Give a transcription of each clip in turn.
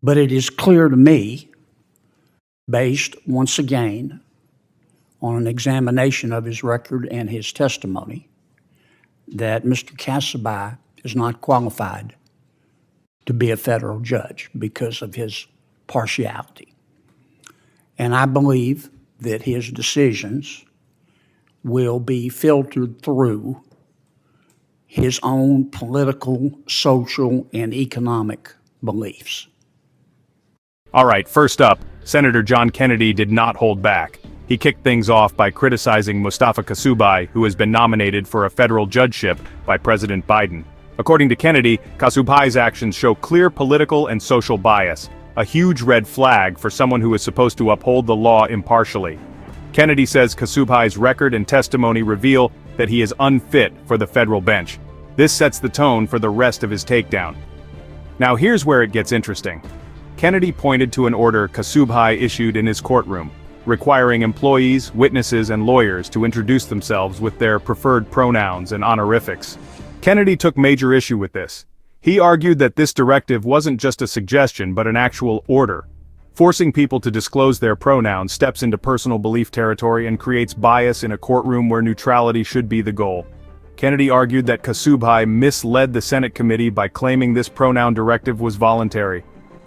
But it is clear to me, based once again on an examination of his record and his testimony, that Mr. Kasubhai is not qualified to be a federal judge because of his partiality. And I believe that his decisions will be filtered through his own political, social, and economic beliefs. All right, first up, Senator John Kennedy did not hold back. He kicked things off by criticizing Mustafa Kasubhai, who has been nominated for a federal judgeship by President Biden. According to Kennedy, Kasubhai's actions show clear political and social bias, a huge red flag for someone who is supposed to uphold the law impartially. Kennedy says Kasubhai's record and testimony reveal that he is unfit for the federal bench. This sets the tone for the rest of his takedown. Now here's where it gets interesting. Kennedy pointed to an order Kasubhai issued in his courtroom, requiring employees, witnesses, and lawyers to introduce themselves with their preferred pronouns and honorifics. Kennedy took major issue with this. He argued that this directive wasn't just a suggestion but an actual order. Forcing people to disclose their pronouns steps into personal belief territory and creates bias in a courtroom where neutrality should be the goal. Kennedy argued that Kasubhai misled the Senate committee by claiming this pronoun directive was voluntary.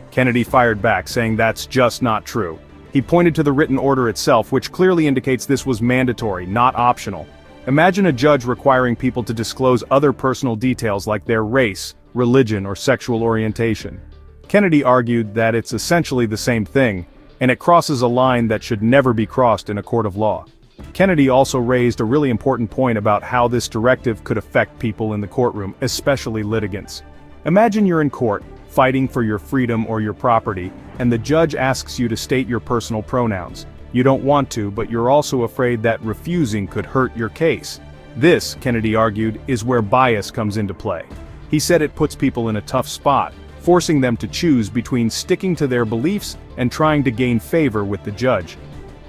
Kennedy fired back, saying that's just not true. He pointed to the written order itself, which clearly indicates this was mandatory, not optional. Imagine a judge requiring people to disclose other personal details like their race, religion, or sexual orientation. Kennedy argued that it's essentially the same thing, and it crosses a line that should never be crossed in a court of law. Kennedy also raised a really important point about how this directive could affect people in the courtroom, especially litigants. Imagine you're in court, fighting for your freedom or your property, and the judge asks you to state your personal pronouns. You don't want to, but you're also afraid that refusing could hurt your case. This, Kennedy argued, is where bias comes into play. He said it puts people in a tough spot, forcing them to choose between sticking to their beliefs and trying to gain favor with the judge.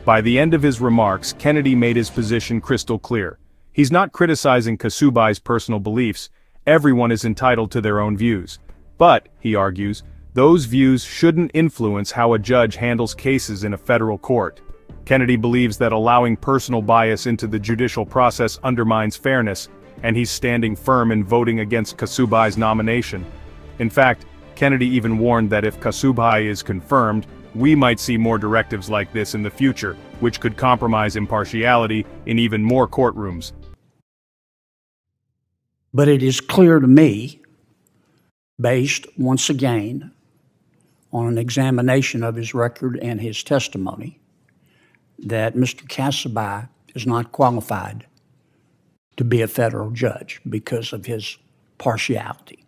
By the end of his remarks, Kennedy made his position crystal clear. He's not criticizing Kasubhai's personal beliefs. Everyone is entitled to their own views. But, he argues, those views shouldn't influence how a judge handles cases in a federal court. Kennedy believes that allowing personal bias into the judicial process undermines fairness, and he's standing firm in voting against Kasubhai's nomination. In fact, Kennedy even warned that if Kasubhai is confirmed, we might see more directives like this in the future, which could compromise impartiality in even more courtrooms. But it is clear to me, based once again on an examination of his record and his testimony, that Mr. Kasubhai is not qualified to be a federal judge because of his partiality.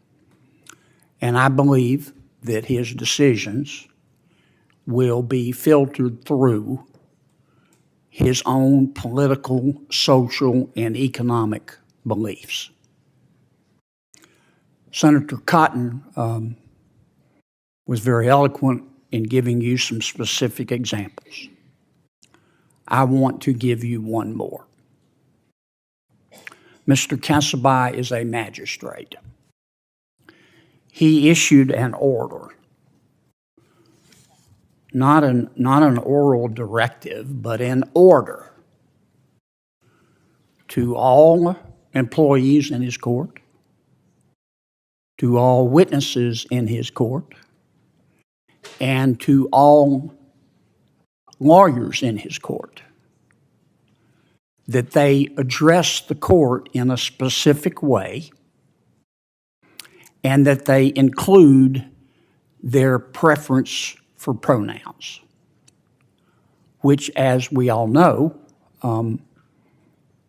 And I believe that his decisions will be filtered through his own political, social, and economic beliefs. Senator Cotton was very eloquent in giving you some specific examples. I want to give you one more. Mr. Kasubhai is a magistrate. He issued an order, not an oral directive, but an order to all employees in his court, to all witnesses in his court, and to all lawyers in his court, that they address the court in a specific way and that they include their preference for pronouns, which, as we all know,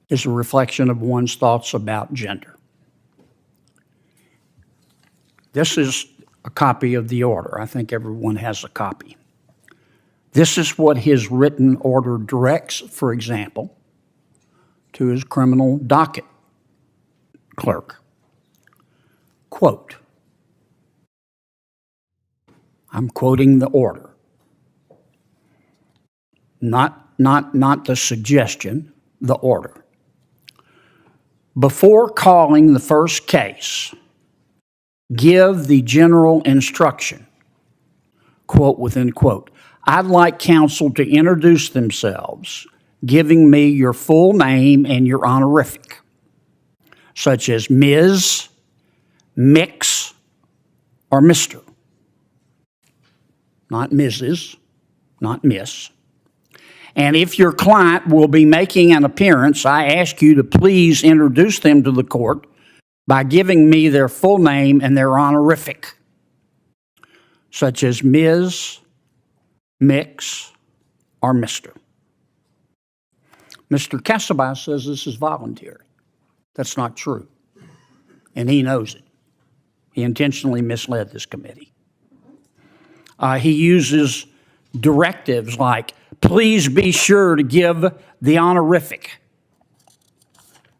is a reflection of one's thoughts about gender. This is a copy of the order. I think everyone has a copy. This is what his written order directs, for example, to his criminal docket clerk. Quote, I'm quoting the order, not the suggestion, the order. Before calling the first case, give the general instruction quote within quote, I'd like counsel to introduce themselves, giving me your full name and your honorific, such as Ms., Mix, or Mr. Not Mrs., not Miss. And if your client will be making an appearance, I ask you to please introduce them to the court by giving me their full name and their honorific, such as Ms., Mix, or Mr. Mr. Kasubhai says this is voluntary. That's not true, and he knows it. He intentionally misled this committee. He uses directives like, please be sure to give the honorific.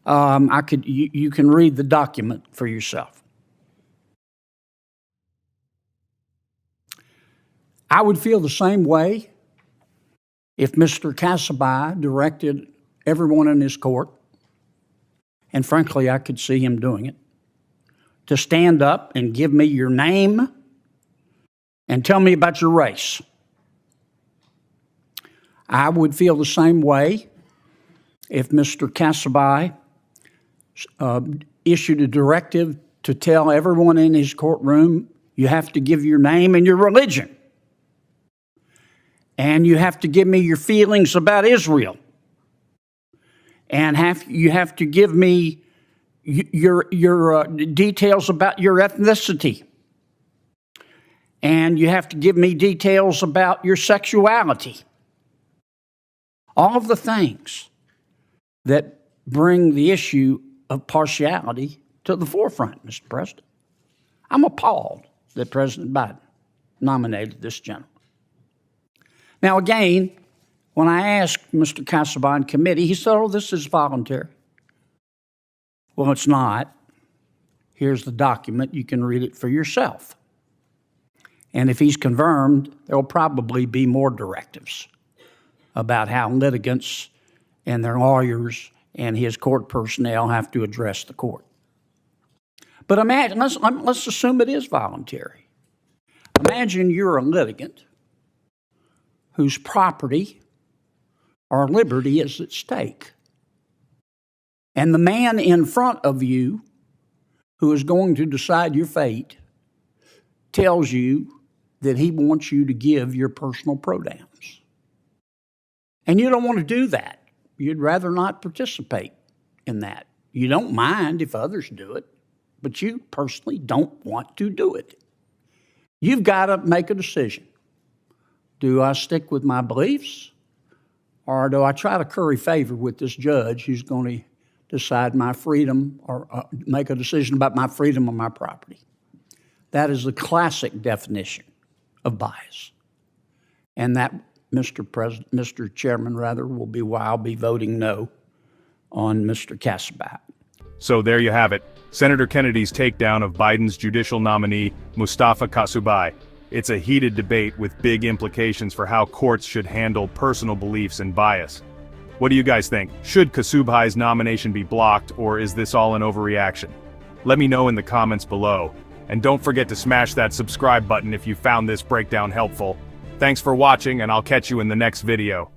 You can read the document for yourself. I would feel the same way if Mr. Kasubhai directed everyone in his court, and frankly, I could see him doing it, to stand up and give me your name and tell me about your race. I would feel the same way if Mr. Kasubhai issued a directive to tell everyone in his courtroom, you have to give your name and your religion. And you have to give me your feelings about Israel. And you have to give me your details about your ethnicity. And you have to give me details about your sexuality. All of the things that bring the issue of partiality to the forefront, Mr. President. I'm appalled that President Biden nominated this gentleman. Now, again, when I asked Mr. Kasubhai in committee, he said, oh, this is voluntary. Well, it's not. Here's the document. You can read it for yourself. And if he's confirmed, there will probably be more directives about how litigants and their lawyers and his court personnel have to address the court. But imagine, let's assume it is voluntary. Imagine you're a litigant whose property or liberty is at stake. And the man in front of you who is going to decide your fate tells you that he wants you to give your personal pronouns. And you don't want to do that. You'd rather not participate in that. You don't mind if others do it, but you personally don't want to do it. You've got to make a decision. Do I stick with my beliefs, or do I try to curry favor with this judge who's going to decide my freedom or make a decision about my freedom or my property? That is the classic definition of bias. And that, Mr. Chairman, will be why I'll be voting no on Mr. Kasubhai. So there you have it. Senator Kennedy's takedown of Biden's judicial nominee, Mustafa Kasubhai. It's a heated debate with big implications for how courts should handle personal beliefs and bias. What do you guys think? Should Kasubhai's nomination be blocked, or is this all an overreaction? Let me know in the comments below. And don't forget to smash that subscribe button if you found this breakdown helpful. Thanks for watching, and I'll catch you in the next video.